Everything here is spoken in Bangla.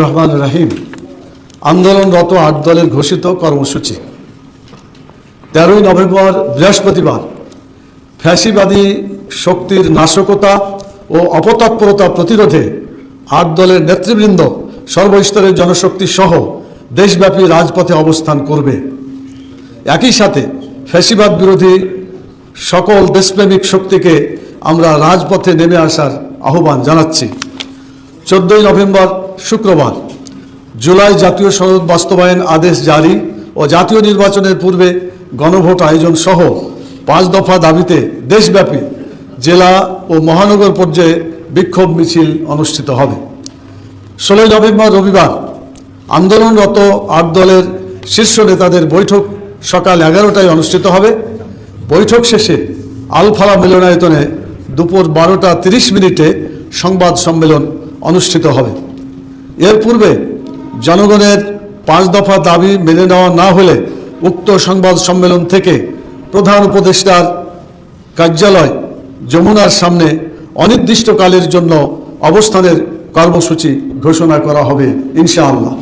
রহমান রাহিম। আন্দোলনরত ৮ দলের ঘোষিত কর্মসূচি। 13 নভেম্বর বৃহস্পতিবার ফ্যাসিবাদী শক্তির নাশকতা ও অপতৎপরতা প্রতিরোধে ৮ দলের নেতৃবৃন্দ সর্বস্তরের জনশক্তি সহ দেশব্যাপী রাজপথে অবস্থান করবে। একই সাথে ফ্যাসিবাদ বিরোধী সকল দেশপ্রেমিক শক্তিকে আমরা রাজপথে নেমে আসার আহ্বান জানাচ্ছি। 14 নভেম্বর শুক্রবার জুলাই জাতীয় সনদ বাস্তবায়ন আদেশ জারি ও জাতীয় নির্বাচনের পূর্বে গণভোট আয়োজন সহ 5 দফা দাবিতে দেশব্যাপী জেলা ও মহানগর পর্যায়ে বিক্ষোভ মিছিল অনুষ্ঠিত হবে। 16 নভেম্বর রবিবার আন্দোলনরত 8 দলের শীর্ষ নেতাদের বৈঠক সকাল 11টায় অনুষ্ঠিত হবে। বৈঠক শেষে আলফালা মিলনায়তনে দুপুর 12টা 30 সংবাদ সম্মেলন অনুষ্ঠিত হবে। এর পূর্বে জনগণের 5 দফা দাবি মেনে নেওয়া না হলে উক্ত সংবাদ সম্মেলন থেকে প্রধান উপদেষ্টার কার্যালয় যমুনার সামনে অনির্দিষ্টকালের জন্য অবস্থানের কর্মসূচি ঘোষণা করা হবে ইনশাআল্লাহ।